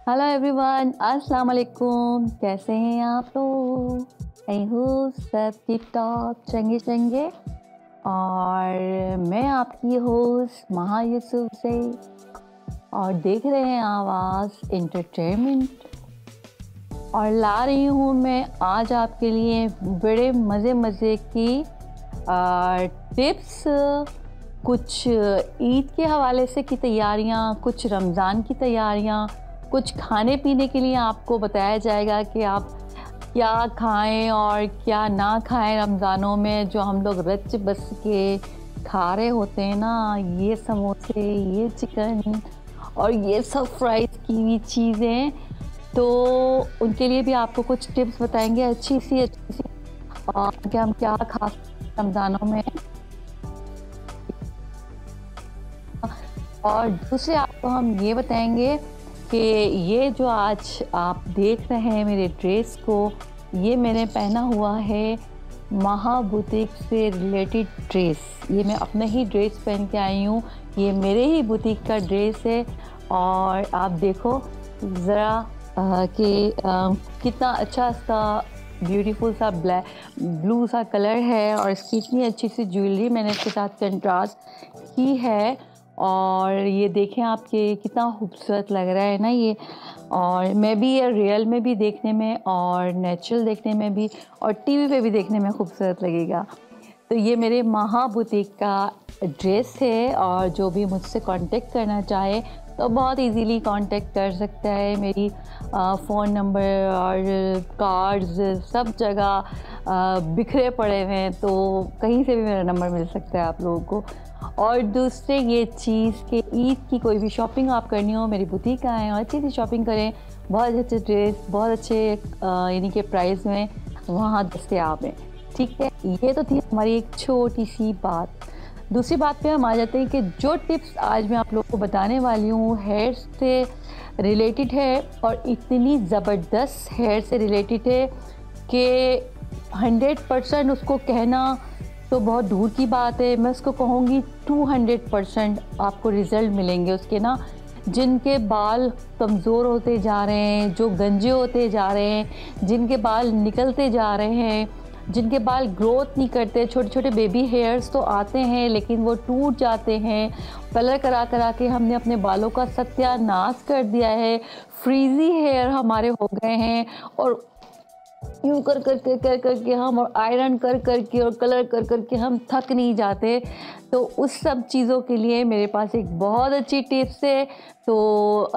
Hello everyone, अस्सलाम वालेकुम। कैसे हैं आप लोग? आई हूँ सब टिप टॉप चंगे चंगे। और मैं आपकी होस्ट महा यूसुफ से और देख रहे हैं आवाज़ इंटरटेनमेंट। और ला रही हूँ मैं आज आपके लिए बड़े मज़े मज़े की टिप्स, कुछ ईद के हवाले से की तैयारियाँ, कुछ रमज़ान की तैयारियाँ, कुछ खाने पीने के लिए आपको बताया जाएगा कि आप क्या खाएं और क्या ना खाएं रमज़ानों में, जो हम लोग रच बस के खा रहे होते हैं ना, ये समोसे, ये चिकन और ये सब फ्राइज़ की हुई चीज़ें। तो उनके लिए भी आपको कुछ टिप्स बताएंगे अच्छी सी कि हम क्या खा सकते हैं रमज़ानों में। और दूसरे आपको हम ये बताएंगे कि ये जो आज आप देख रहे हैं मेरे ड्रेस को, ये मैंने पहना हुआ है महा बुटीक से रिलेटेड ड्रेस। ये मैं अपना ही ड्रेस पहन के आई हूँ, ये मेरे ही बुटीक का ड्रेस है। और आप देखो ज़रा कि कितना अच्छा इसका ब्यूटीफुल सा ब्लू सा कलर है और इसकी इतनी अच्छी सी ज्वेलरी मैंने इसके साथ कंट्रास्ट की है। और ये देखें आप कि कितना खूबसूरत लग रहा है ना ये। और मैं भी ये रियल में भी देखने में और नेचुरल देखने में भी और टीवी पे भी देखने में खूबसूरत लगेगा। तो ये मेरे महा बुटीक का ड्रेस है और जो भी मुझसे कांटेक्ट करना चाहे तो बहुत इजीली कांटेक्ट कर सकता है। मेरी फ़ोन नंबर और कार्ड्स सब जगह बिखरे पड़े हुए हैं, तो कहीं से भी मेरा नंबर मिल सकता है आप लोगों को। और दूसरे ये चीज़ कि ईद की कोई भी शॉपिंग आप करनी हो, मेरी बुटीक आएँ और अच्छी सी शॉपिंग करें। बहुत अच्छे ड्रेस, बहुत अच्छे यानी कि प्राइस में वहाँ दस्तयाब हैं। ठीक है, ये तो थी हमारी एक छोटी सी बात। दूसरी बात पे हम आ जाते हैं कि जो टिप्स आज मैं आप लोगों को बताने वाली हूँ हेयर से रिलेटेड है और इतनी ज़बरदस्त हेयर से रिलेटेड है कि 100% उसको कहना तो बहुत दूर की बात है। मैं उसको कहूँगी 200% आपको रिज़ल्ट मिलेंगे उसके ना। जिनके बाल कमज़ोर होते जा रहे हैं, जो गंजे होते जा रहे हैं, जिनके बाल निकलते जा रहे हैं, जिनके बाल ग्रोथ नहीं करते, छोटे छोटे बेबी हेयर्स तो आते हैं लेकिन वो टूट जाते हैं। कलर करा करा के हमने अपने बालों का सत्यानाश कर दिया है, फ्रीजी हेयर हमारे हो गए हैं। और यूँ कर के हम और आयरन कर के और कलर कर के हम थक नहीं जाते। तो उस सब चीज़ों के लिए मेरे पास एक बहुत अच्छी टिप्स है। तो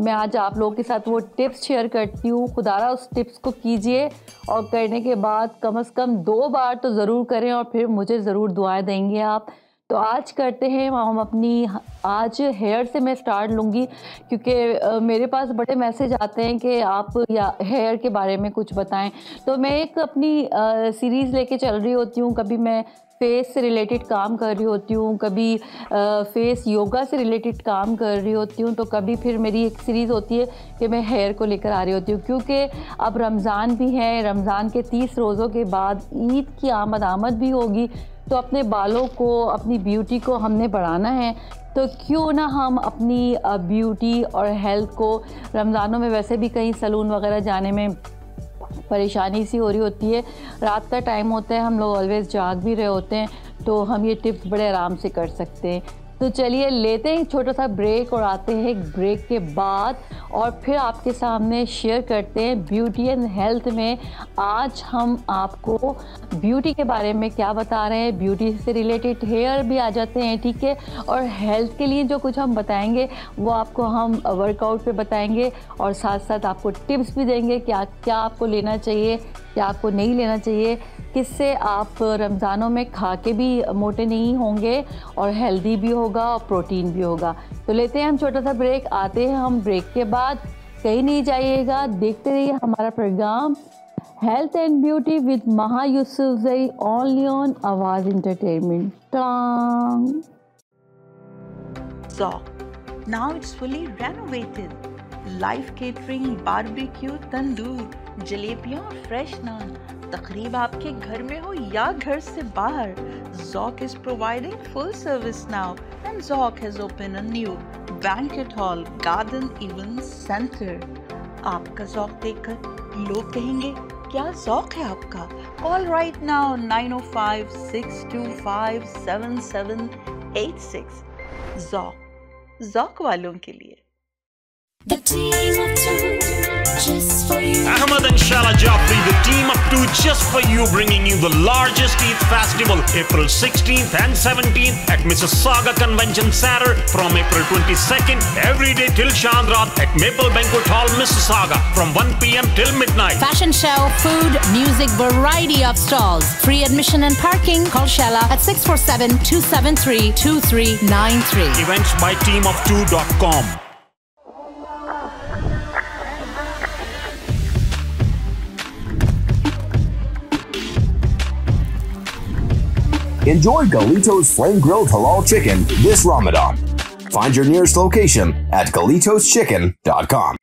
मैं आज आप लोगों के साथ वो टिप्स शेयर करती हूँ। खुदारा उस टिप्स को कीजिए और करने के बाद कम से कम 2 बार तो ज़रूर करें और फिर मुझे ज़रूर दुआएं देंगे आप। तो आज करते हैं हम अपनी आज हेयर से मैं स्टार्ट लूँगी, क्योंकि मेरे पास बड़े मैसेज आते हैं कि आप या हेयर के बारे में कुछ बताएं। तो मैं एक अपनी सीरीज़ लेके चल रही होती हूँ। कभी मैं फेस से रिलेटेड काम कर रही होती हूँ, कभी फेस योगा से रिलेटेड काम कर रही होती हूँ, तो कभी फिर मेरी एक सीरीज़ होती है कि मैं हेयर को लेकर आ रही होती हूँ। क्योंकि अब रमज़ान भी है, रमज़ान के 30 रोज़ों के बाद ईद की आमद भी होगी। तो अपने बालों को, अपनी ब्यूटी को हमने बढ़ाना है, तो क्यों ना हम अपनी ब्यूटी और हेल्थ को रमज़ानों में, वैसे भी कहीं सैलून वगैरह जाने में परेशानी सी हो रही होती है, रात का टाइम होता है, हम लोग ऑलवेज़ जाग भी रहे होते हैं, तो हम ये टिप्स बड़े आराम से कर सकते हैं। तो चलिए लेते हैं एक छोटा सा ब्रेक और आते हैं एक ब्रेक के बाद और फिर आपके सामने शेयर करते हैं ब्यूटी एंड हेल्थ में। आज हम आपको ब्यूटी के बारे में क्या बता रहे हैं, ब्यूटी से रिलेटेड हेयर भी आ जाते हैं, ठीक है। और हेल्थ के लिए जो कुछ हम बताएंगे वो आपको हम वर्कआउट पे बताएंगे और साथ साथ आपको टिप्स भी देंगे क्या क्या आपको लेना चाहिए, क्या आपको नहीं लेना चाहिए, किससे आप रमज़ानों में खा के भी मोटे नहीं होंगे और हेल्दी भी होगा और प्रोटीन भी होगा। तो लेते हैं हम छोटा सा ब्रेक, आते हैं हम ब्रेक के बाद। कहीं नहीं जाइएगा, देखते रहिए हमारा program health and beauty with Maha Yousafzai only on Aawaz entertainment. So, now it's fully renovated. Live catering, barbecue, tandoor, जलेबियाँ और फ्रेश नान। तकरीब आपके घर में हो या घर से बाहर, Zoc is providing full service now and Zoc has opened a new banquet hall, garden event center. आपका Zoc देखकर लोग कहेंगे क्या Zoc है आपका? Call right now 905-625-7786. Zoc वालों के लिए। The team of two, just for you. Ahmad and Shala Jafri, the team of two just for you, bringing you the largest Eid festival April 16th and 17th at Mississauga Convention Center from April 22nd every day till Chandrat at Maple Banquet Hall, Mississauga from 1 p.m. till midnight. Fashion show, food, music, variety of stalls. Free admission and parking. Call Shella at 647-273-2393. Events by teamof2.com. Enjoy Galito's Flame Grilled Halal Chicken this Ramadan. Find your nearest location at galitoschchicken.com.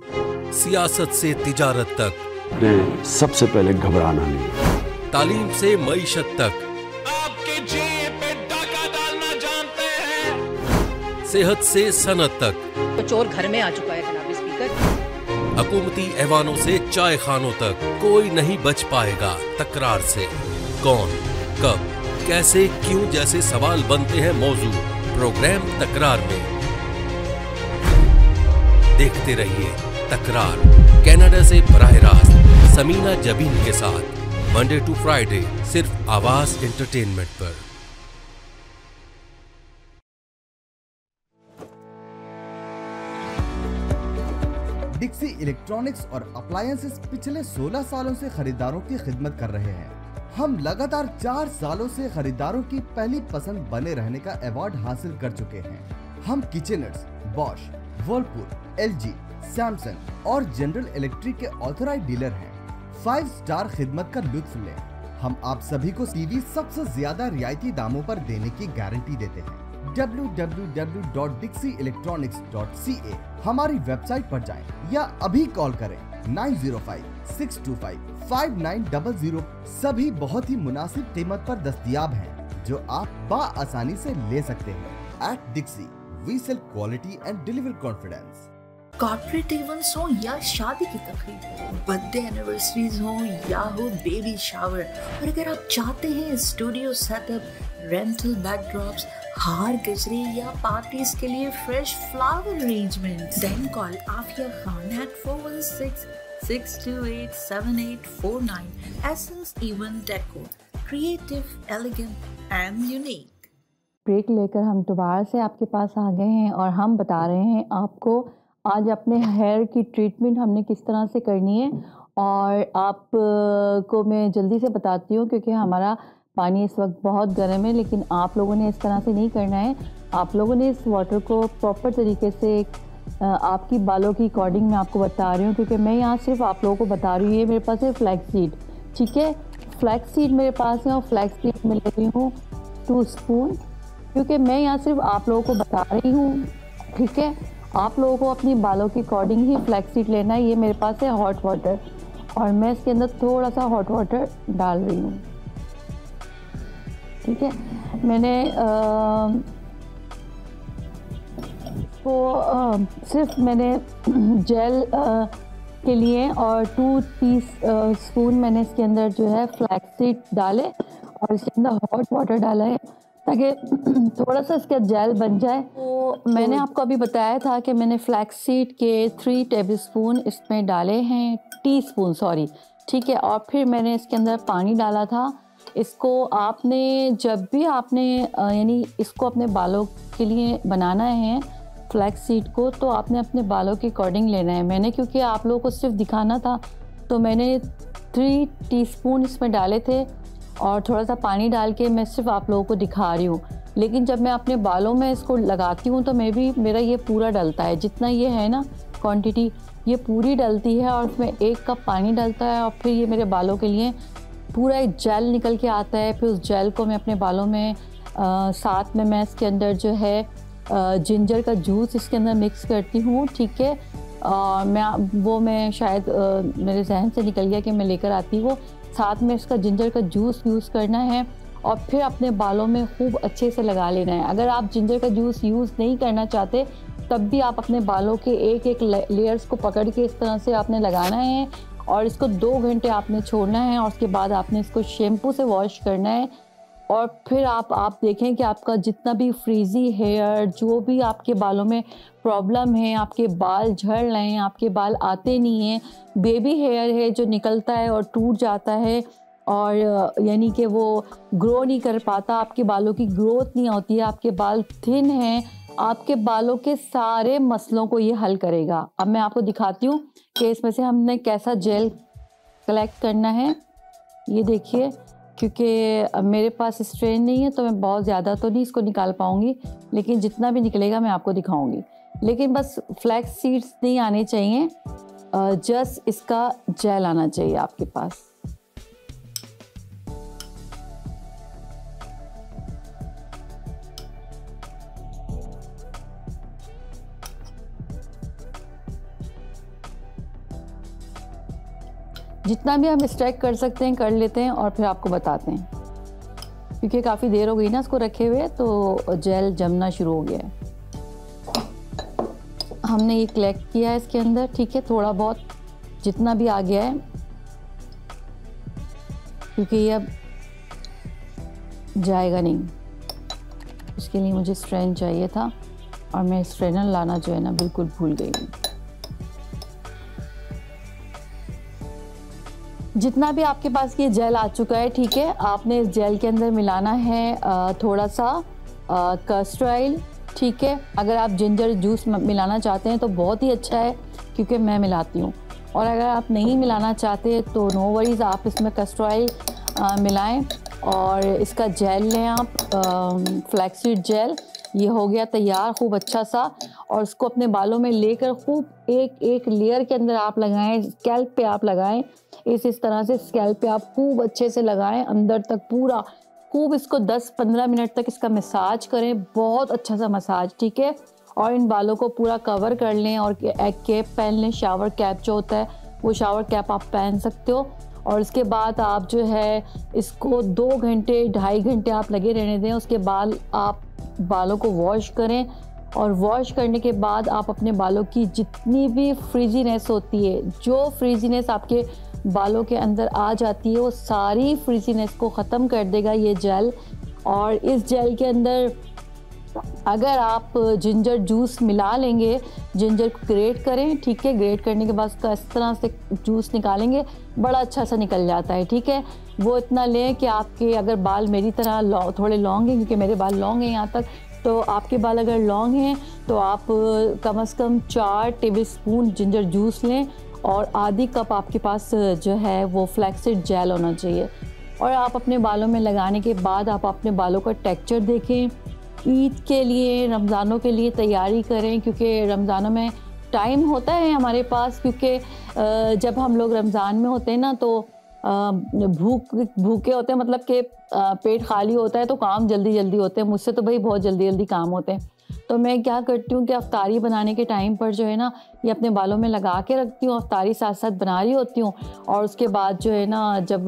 सियासत से तिजारत तक, सबसे पहले घबराना नहीं, तालीम से मईशत तक, आपके जेब पे डाका डालना जानते हैं, सेहत से सनत तक, तो चोर घर में आ चुका है जनाब स्पीकर। हुकूमती ऐवानों से चाय खानों तक, कोई नहीं बच पाएगा तकरार से। कौन, कब, कैसे, क्यों जैसे सवाल बनते हैं मौजू प्रोग्राम तकरार में। देखते रहिए तकरार, कनाडा से बराह रास्त समीना जबीन के साथ, मंडे टू फ्राइडे सिर्फ आवाज एंटरटेनमेंट पर। डिक्सी इलेक्ट्रॉनिक्स और अप्लायंसेस पिछले 16 सालों से खरीदारों की खिदमत कर रहे हैं। हम लगातार 4 सालों से खरीदारों की पहली पसंद बने रहने का अवार्ड हासिल कर चुके हैं। हम किचनर्स, बॉश, वर्लपूल, LG, सैमसंग और जनरल इलेक्ट्रिक के ऑथराइज्ड डीलर हैं। 5 स्टार खिदमत का लुत्फ लें। हम आप सभी को टीवी सबसे ज्यादा रियायती दामों पर देने की गारंटी देते हैं। www.dixieelectronics.ca हमारी वेबसाइट पर जाएं या अभी कॉल करें 905-625-5900। सभी बहुत ही मुनासिब कीमत पर दस्तयाब हैं जो आप बाआसानी से ले सकते हैं। At Dixie, we sell quality and deliver confidence. Corporate events हो या शादी की तकरीब, बर्थडे एनिवर्सरीज हो या हो बेबी शावर, और अगर आप चाहते हैं स्टूडियो सेटअप, रेंटल बैकड्रॉप्स, हार गजरे या पार्टीज के लिए fresh flower arrangement, then call Afia Khan at 416-628-7849. Essence Event Decor, creative, elegant and unique. Break लेकर हम दोबारा से आपके पास आ गए हैं और हम बता रहे हैं आपको आज अपने हेयर की ट्रीटमेंट हमने किस तरह से करनी है। और आप को मैं जल्दी से बताती हूँ क्योंकि हमारा पानी इस वक्त बहुत गर्म है, लेकिन आप लोगों ने इस तरह से नहीं करना है। आप लोगों ने इस वाटर को प्रॉपर तरीके से आपकी बालों की अकॉर्डिंग मैं आपको बता रही हूँ, क्योंकि मैं यहाँ सिर्फ आप लोगों को बता रही हूँ। ये मेरे पास है फ्लैक्स सीड, ठीक है, फ्लैक्स सीड मेरे पास है और फ्लैक्स सीड मैं ले रही हूँ 2 स्पून, क्योंकि मैं यहाँ सिर्फ आप लोगों को बता रही हूँ, ठीक है। आप लोगों को अपनी बालों की अकॉर्डिंग ही फ्लैक्स सीड लेना है। ये मेरे पास है हॉट वाटर और मैं इसके अंदर थोड़ा सा हॉट वाटर डाल रही हूँ, ठीक है। मैंने सिर्फ मैंने जेल के लिए और 2 टीस्पून मैंने इसके अंदर जो है फ्लैक्स सीड डाले और इसके अंदर हॉट वाटर डाला है ताकि थोड़ा सा इसका जेल बन जाए। तो मैंने आपको अभी बताया था कि मैंने फ्लैक्स सीड के 3 टेबलस्पून इसमें डाले हैं, टीस्पून सॉरी, ठीक है। और फिर मैंने इसके अंदर पानी डाला था। इसको आपने जब भी आपने यानी इसको अपने बालों के लिए बनाना है फ्लैक्स सीड को, तो आपने अपने बालों के अकॉर्डिंग लेना है। मैंने क्योंकि आप लोगों को सिर्फ दिखाना था तो मैंने 3 टीस्पून इसमें डाले थे और थोड़ा सा पानी डाल के मैं सिर्फ आप लोगों को दिखा रही हूँ। लेकिन जब मैं अपने बालों में इसको लगाती हूँ तो मेरा ये पूरा डलता है, जितना ये है ना क्वांटिटी ये पूरी डलती है और उसमें 1 कप पानी डलता है और फिर ये मेरे बालों के लिए पूरा एक जेल निकल के आता है। फिर उस जेल को मैं अपने बालों में साथ में मैं इसके अंदर जो है जिंजर का जूस इसके अंदर मिक्स करती हूँ, ठीक है। मैं शायद मेरे जहन से निकल गया कि मैं लेकर आती वो। साथ में इसका जिंजर का जूस यूज़ करना है और फिर अपने बालों में खूब अच्छे से लगा लेना है। अगर आप जिंजर का जूस यूज़ नहीं करना चाहते तब भी आप अपने बालों के एक एक लेयर्स को पकड़ के इस तरह से आपने लगाना है और इसको 2 घंटे आपने छोड़ना है और उसके बाद आपने इसको शैम्पू से वॉश करना है। और फिर आप देखें कि आपका जितना भी फ्रीजी हेयर, जो भी आपके बालों में प्रॉब्लम है, आपके बाल झड़ रहे हैं, आपके बाल आते नहीं हैं, बेबी हेयर है जो निकलता है और टूट जाता है और यानी कि वो ग्रो नहीं कर पाता, आपके बालों की ग्रोथ नहीं होती है, आपके बाल थिन हैं, आपके बालों के सारे मसलों को ये हल करेगा। अब मैं आपको दिखाती हूँ कि इसमें से हमने कैसा जेल कलेक्ट करना है। ये देखिए, क्योंकि मेरे पास स्ट्रेन नहीं है तो मैं बहुत ज़्यादा तो नहीं इसको निकाल पाऊँगी, लेकिन जितना भी निकलेगा मैं आपको दिखाऊँगी। लेकिन बस फ्लैक्स सीड्स नहीं आने चाहिए, जस्ट इसका जेल आना चाहिए आपके पास। जितना भी हम एक्सट्रैक्ट कर सकते हैं कर लेते हैं और फिर आपको बताते हैं, क्योंकि काफ़ी देर हो गई ना इसको रखे हुए तो जेल जमना शुरू हो गया है। हमने ये कलेक्ट किया है इसके अंदर, ठीक है, थोड़ा बहुत जितना भी आ गया है, क्योंकि ये अब जाएगा नहीं। इसके लिए मुझे स्ट्रेन चाहिए था और मैं स्ट्रेनर लाना जो है ना बिल्कुल भूल गई हूँ। जितना भी आपके पास ये जेल आ चुका है, ठीक है, आपने इस जेल के अंदर मिलाना है थोड़ा सा कस्टर्ड ऑयल, ठीक है। अगर आप जिंजर जूस मिलाना चाहते हैं तो बहुत ही अच्छा है, क्योंकि मैं मिलाती हूँ। और अगर आप नहीं मिलाना चाहते तो नो वरीज़, आप इसमें कस्टर्ड ऑयल मिलाएं और इसका जेल लें आप, फ्लैक्सीड जेल। ये हो गया तैयार खूब अच्छा सा, और उसको अपने बालों में लेकर खूब एक एक लेयर के अंदर आप लगाएं, स्कैल्प पे आप लगाएं, इस तरह से स्कैल्प पे आप खूब अच्छे से लगाएं अंदर तक पूरा, खूब इसको 10-15 मिनट तक इसका मसाज करें, बहुत अच्छा सा मसाज, ठीक है। और इन बालों को पूरा कवर कर लें और एक कैप पहन लें, शावर कैप जो होता है वो शावर कैप आप पहन सकते हो। और उसके बाद आप जो है इसको 2 घंटे 2.5 घंटे आप लगे रहने दें। उसके बाद आप बालों को वॉश करें और वॉश करने के बाद आप अपने बालों की जितनी भी फ्रीजीनेस होती है, जो फ्रीजीनेस आपके बालों के अंदर आ जाती है, वो सारी फ्रीजीनेस को ख़त्म कर देगा ये जेल। और इस जेल के अंदर अगर आप जिंजर जूस मिला लेंगे, जिंजर को ग्रेट करें, ठीक है, ग्रेट करने के बाद उसका इस तरह से जूस निकालेंगे, बड़ा अच्छा सा निकल जाता है, ठीक है। वो इतना लें कि आपके अगर बाल मेरी तरह थोड़े लॉन्ग हैं, क्योंकि मेरे बाल लॉन्ग हैं यहाँ तक, तो आपके बाल अगर लॉन्ग हैं तो आप कम से कम 4 टेबलस्पून जिंजर जूस लें और आधी कप आपके पास जो है वो फ्लैक्सीड जेल होना चाहिए। और आप अपने बालों में लगाने के बाद आप अपने बालों का टेक्सचर देखें। ईद के लिए, रमज़ानों के लिए तैयारी करें, क्योंकि रमज़ानों में टाइम होता है हमारे पास, क्योंकि जब हम लोग रमज़ान में होते हैं ना तो भूखे होते हैं, मतलब कि पेट खाली होता है तो काम जल्दी जल्दी होते हैं। मुझसे तो भाई बहुत जल्दी जल्दी काम होते हैं, तो मैं क्या करती हूँ कि अफ्तारी बनाने के टाइम पर जो है ना ये अपने बालों में लगा के रखती हूँ, अफ्तारी साथ साथ बना रही होती हूँ। और उसके बाद जो है ना जब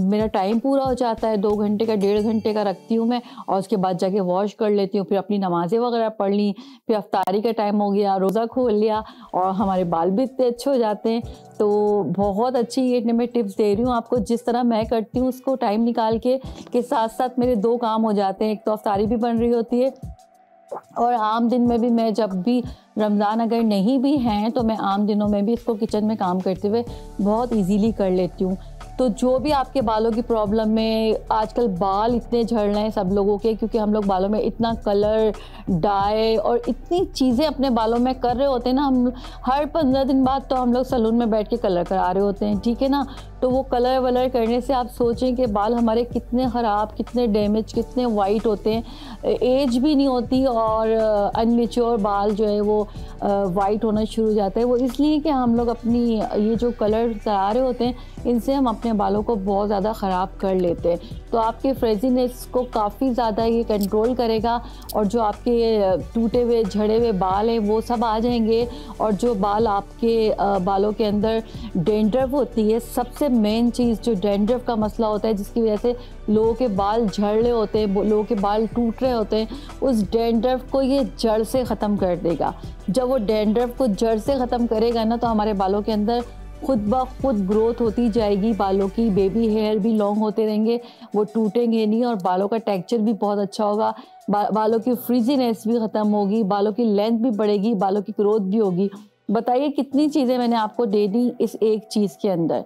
मेरा टाइम पूरा हो जाता है, 2 घंटे का 1.5 घंटे का रखती हूँ मैं, और उसके बाद जाके वॉश कर लेती हूँ, फिर अपनी नमाज़ें वगैरह पढ़ ली, फिर अफ्तारी का टाइम हो गया, रोज़ा खोल लिया और हमारे बाल भी इतने अच्छे हो जाते हैं। तो बहुत अच्छी ये मैं टिप्स दे रही हूँ आपको, जिस तरह मैं करती हूँ उसको टाइम निकाल के साथ साथ मेरे 2 काम हो जाते हैं। एक तो अफ्तारी भी बन रही होती है और आम दिन में भी मैं जब भी रमज़ान अगर नहीं भी हैं तो मैं आम दिनों में भी इसको किचन में काम करते हुए बहुत इजीली कर लेती हूँ। तो जो भी आपके बालों की प्रॉब्लम में, आजकल बाल इतने झड़ रहे हैं सब लोगों के, क्योंकि हम लोग बालों में इतना कलर, डाई और इतनी चीज़ें अपने बालों में कर रहे होते हैं ना, हम हर 15 दिन बाद तो हम लोग सैलून में बैठ के कलर करा रहे होते हैं, ठीक है ना। तो वो कलर वलर करने से आप सोचें कि बाल हमारे कितने ख़राब, कितने डैमेज, कितने वाइट होते हैं। एज भी नहीं होती और अनमेच्योर बाल जो है वो वाइट होना शुरू हो जाता है। वो इसलिए कि हम लोग अपनी ये जो कलर करा रहे होते हैं इनसे हम अपने अपने बालों को बहुत ज़्यादा ख़राब कर लेते हैं। तो आपके फ्रेजीनेस को काफ़ी ज़्यादा ये कंट्रोल करेगा और जो आपके टूटे हुए झड़े हुए बाल हैं वो सब आ जाएंगे। और जो बाल आपके बालों के अंदर डैंड्रफ होती है, सबसे मेन चीज़ जो डैंड्रफ का मसला होता है जिसकी वजह से लोगों के बाल झड़ रहे होते हैं, लोगों के बाल टूट रहे होते हैं, उस डैंड्रफ को ये जड़ से ख़त्म कर देगा। जब वो डैंड्रफ को जड़ से ख़त्म करेगा ना तो हमारे बालों के अंदर खुद ब खुद ग्रोथ होती जाएगी, बालों की बेबी हेयर भी लॉन्ग होते रहेंगे, वो टूटेंगे नहीं और बालों का टेक्सचर भी बहुत अच्छा होगा, बालों की फ्रिजीनेस भी ख़त्म होगी, बालों की लेंथ भी बढ़ेगी, बालों की ग्रोथ भी होगी। बताइए कितनी चीज़ें मैंने आपको दे दी इस एक चीज़ के अंदर।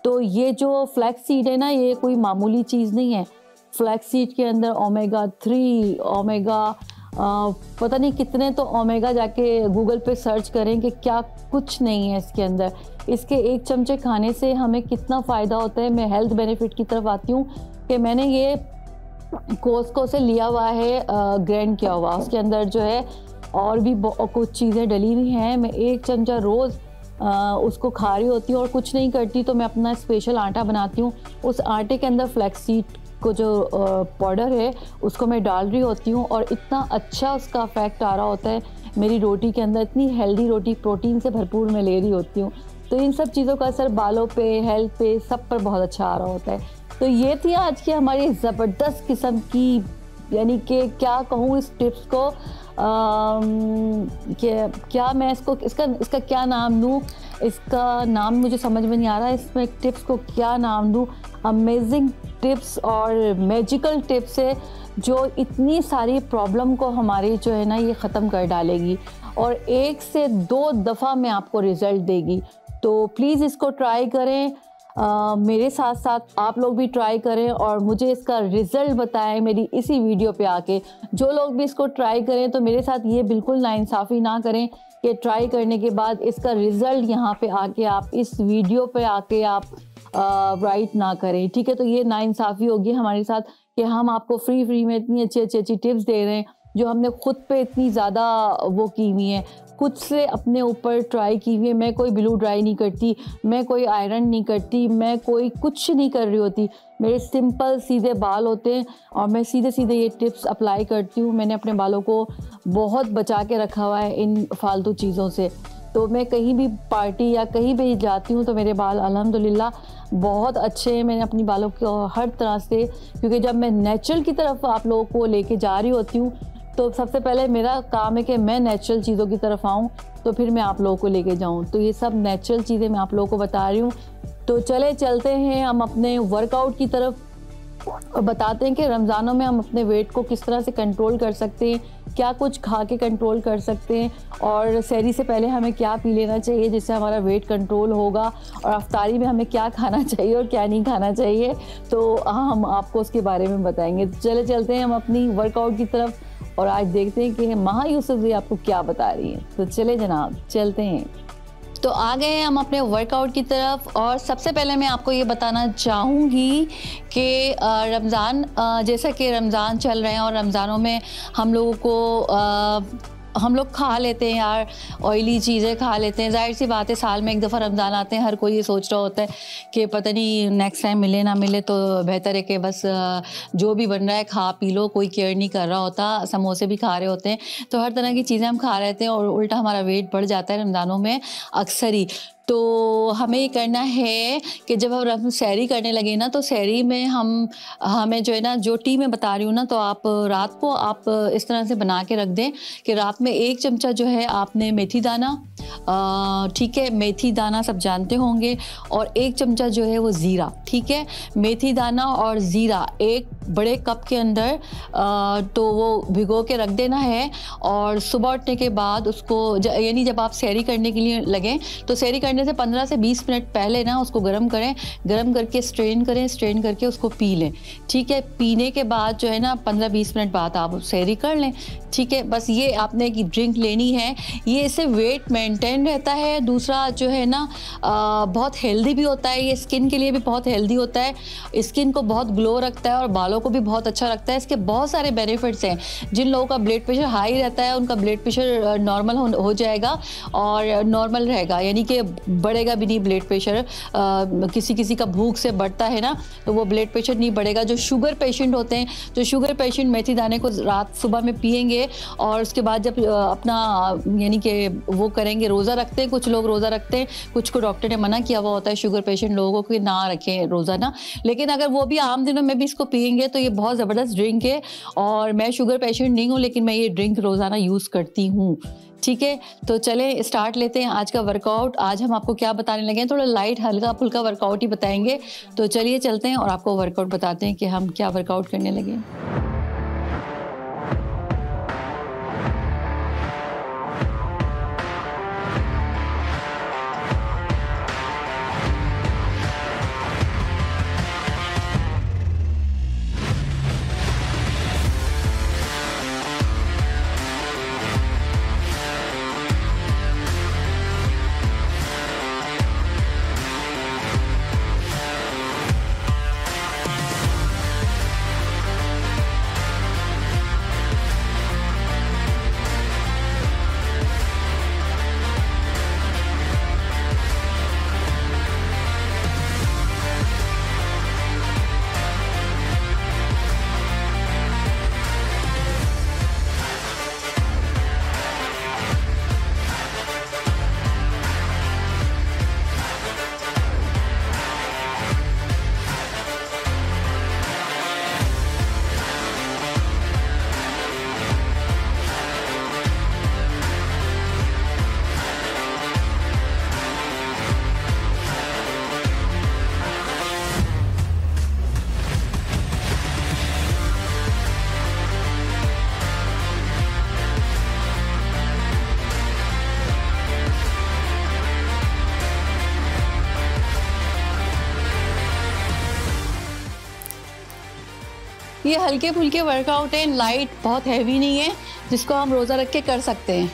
तो ये जो फ्लैक्स सीड है ना, ये कोई मामूली चीज़ नहीं है। फ्लैक्स सीड के अंदर ओमेगा 3, ओमेगा पता नहीं कितने, तो ओमेगा जाके गूगल पे सर्च करें कि क्या कुछ नहीं है इसके अंदर। इसके 1 चमचे खाने से हमें कितना फ़ायदा होता है। मैं हेल्थ बेनिफिट की तरफ आती हूँ कि मैंने ये कोस्को से लिया हुआ है, ग्राइंड किया हुआ, उसके अंदर जो है और भी कुछ चीज़ें डली हुई हैं। मैं 1 चमचा रोज़ उसको खा रही होती हूँ और कुछ नहीं करती तो मैं अपना स्पेशल आटा बनाती हूँ। उस आटे के अंदर फ्लैक्स सीड को जो पाउडर है उसको मैं डाल रही होती हूँ और इतना अच्छा उसका इफेक्ट आ रहा होता है मेरी रोटी के अंदर। इतनी हेल्दी रोटी, प्रोटीन से भरपूर मैं ले रही होती हूँ। तो इन सब चीज़ों का असर बालों पे, हेल्थ पे, सब पर बहुत अच्छा आ रहा होता है। तो ये थी आज की हमारी ज़बरदस्त किस्म की, यानी कि क्या कहूँ इस टिप्स को, क्या मैं इसका क्या नाम दूँ, इसका नाम मुझे समझ में नहीं आ रहा है। इसमें टिप्स को क्या नाम दूँ? अमेजिंग टिप्स और मैजिकल टिप्स है जो इतनी सारी प्रॉब्लम को हमारी जो है ना ये ख़त्म कर डालेगी और 1 से 2 दफ़ा में आपको रिज़ल्ट देगी। तो प्लीज़ इसको ट्राई करें, मेरे साथ साथ आप लोग भी ट्राई करें और मुझे इसका रिज़ल्ट बताएं मेरी इसी वीडियो पे आके। जो लोग भी इसको ट्राई करें तो मेरे साथ ये बिल्कुल नाइंसाफ़ी ना करें कि ट्राई करने के बाद इसका रिज़ल्ट यहाँ पे आके आप इस वीडियो पे आके आप राइट ना करें, ठीक है। तो ये नाइंसाफ़ी होगी हमारे साथ कि हम आपको फ्री में इतनी अच्छी टिप्स दे रहे हैं जो हमने खुद पे इतनी ज़्यादा वो की हुई हैं, खुद से अपने ऊपर ट्राई की हुई है। मैं कोई ब्लू ड्राई नहीं करती, मैं कोई आयरन नहीं करती, मैं कोई कुछ नहीं कर रही होती। मेरे सिंपल सीधे बाल होते हैं और मैं सीधे ये टिप्स अप्लाई करती हूँ। मैंने अपने बालों को बहुत बचा के रखा हुआ है इन फालतू चीज़ों से। तो मैं कहीं भी पार्टी या कहीं भी जाती हूँ तो मेरे बाल अल्हम्दुलिल्लाह बहुत अच्छे हैं। मैंने अपनी बालों को हर तरह से, क्योंकि जब मैं नेचुरल की तरफ आप लोगों को लेके जा रही होती हूँ तो सबसे पहले मेरा काम है कि मैं नेचुरल चीज़ों की तरफ आऊँ तो फिर मैं आप लोगों को लेके जाऊँ। तो ये सब नेचुरल चीज़ें मैं आप लोगों को बता रही हूँ। तो चलते हैं हम अपने वर्कआउट की तरफ और बताते हैं कि रमज़ानों में हम अपने वेट को किस तरह से कंट्रोल कर सकते हैं, क्या कुछ खा के कंट्रोल कर सकते हैं और सहरी से पहले हमें क्या पी लेना चाहिए जिससे हमारा वेट कंट्रोल होगा और अफ्तारी में हमें क्या खाना चाहिए और क्या नहीं खाना चाहिए। तो हम आपको उसके बारे में बताएंगे। तो चलते हैं हम अपनी वर्कआउट की तरफ और आज देखते हैं कि महा यूसुफ आपको क्या बता रही है। तो चले जनाब, चलते हैं। तो आ गए हैं हम अपने वर्कआउट की तरफ और सबसे पहले मैं आपको ये बताना चाहूँगी कि रमज़ान, जैसा कि रमज़ान चल रहे हैं और रमज़ानों में हम लोगों को हम लोग खा लेते हैं यार, ऑयली चीज़ें खा लेते हैं। जाहिर सी बात है, साल में 1 दफ़ा रमज़ान आते हैं, हर कोई ये सोच रहा होता है कि पता नहीं नेक्स्ट टाइम मिले ना मिले, तो बेहतर है कि बस जो भी बन रहा है खा पी लो, कोई केयर नहीं कर रहा होता। समोसे भी खा रहे होते हैं, तो हर तरह की चीज़ें हम खा रहे थे और उल्टा हमारा वेट बढ़ जाता है रमज़ानों में अक्सर ही। तो हमें ये करना है कि जब हम सहरी करने लगे ना तो सहरी में हमें जो है ना, जो टी मैं बता रही हूँ ना, तो आप रात को आप इस तरह से बना के रख दें कि रात में 1 चमचा जो है आपने मेथी दाना, ठीक है, मेथी दाना सब जानते होंगे, और 1 चमचा जो है वो ज़ीरा, ठीक है। मेथी दाना और ज़ीरा 1 बड़े कप के अंदर तो वो भिगो के रख देना है और सुबह उठने के बाद उसको, यानी जब आप सहरी करने के लिए लगें तो सहरी करने से 15 से 20 मिनट पहले ना उसको गर्म करें, गर्म करके स्ट्रेन करें, स्ट्रेन करके उसको पी लें, ठीक है। पीने के बाद जो है ना 15-20 मिनट बाद आप सहरी कर लें, ठीक है। बस ये आपने एक ड्रिंक लेनी है, ये इससे वेट मेंटेन मेंटेन रहता है, दूसरा जो है ना बहुत हेल्दी भी होता है, ये स्किन के लिए भी बहुत हेल्दी होता है, स्किन को बहुत ग्लो रखता है और बालों को भी बहुत अच्छा रखता है। इसके बहुत सारे बेनिफिट्स हैं। जिन लोगों का ब्लड प्रेशर हाई रहता है उनका ब्लड प्रेशर नॉर्मल हो जाएगा और नॉर्मल रहेगा, यानी कि बढ़ेगा भी नहीं ब्लड प्रेशर। किसी का भूख से बढ़ता है ना तो वो ब्लड प्रेशर नहीं बढ़ेगा। जो शुगर पेशेंट होते हैं, जो शुगर पेशेंट मेथी दाने को रात सुबह में पिएंगे और उसके बाद जब अपना यानी कि वो करेंगे, रोज़ा रखते हैं, कुछ लोग रोज़ा रखते हैं, कुछ को डॉक्टर ने मना किया हुआ होता है शुगर पेशेंट लोगों को कि ना रखें रोज़ा ना, लेकिन अगर वो भी आम दिनों में भी इसको पिएंगे तो ये बहुत ज़बरदस्त ड्रिंक है। और मैं शुगर पेशेंट नहीं हूँ लेकिन मैं ये ड्रिंक रोज़ाना यूज़ करती हूँ। ठीक है, तो चलें स्टार्ट लेते हैं आज का वर्कआउट। आज हम आपको क्या बताने लगे हैं, थोड़ा लाइट हल्का फुल्का वर्कआउट ही बताएंगे। तो चलिए चलते हैं और आपको वर्कआउट बताते हैं कि हम क्या वर्कआउट करने लगे हैं। ये हल्के फुल्के वर्कआउट हैं, लाइट, बहुत हैवी नहीं है, जिसको हम रोज़ा रख के कर सकते हैं।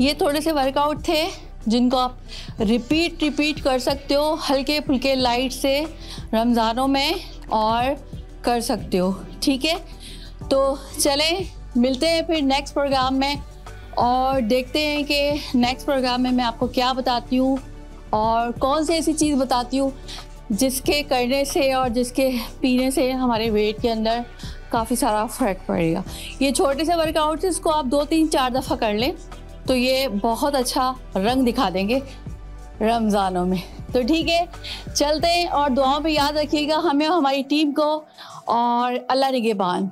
ये थोड़े से वर्कआउट थे जिनको आप रिपीट कर सकते हो हल्के फुल्के लाइट से रमज़ानों में और कर सकते हो। ठीक है, तो चलें मिलते हैं फिर नेक्स्ट प्रोग्राम में। और देखते हैं कि नेक्स्ट प्रोग्राम में मैं आपको क्या बताती हूँ और कौन सी ऐसी चीज़ बताती हूँ जिसके करने से और जिसके पीने से हमारे वेट के अंदर काफ़ी सारा फ़र्क पड़ेगा। ये छोटे से वर्कआउट्स इसको आप 2-3-4 दफ़ा कर लें तो ये बहुत अच्छा रंग दिखा देंगे रमज़ानों में। तो ठीक है, चलते हैं और दुआओं पे याद रखिएगा हमें और हमारी टीम को, और अल्लाह निगहबान।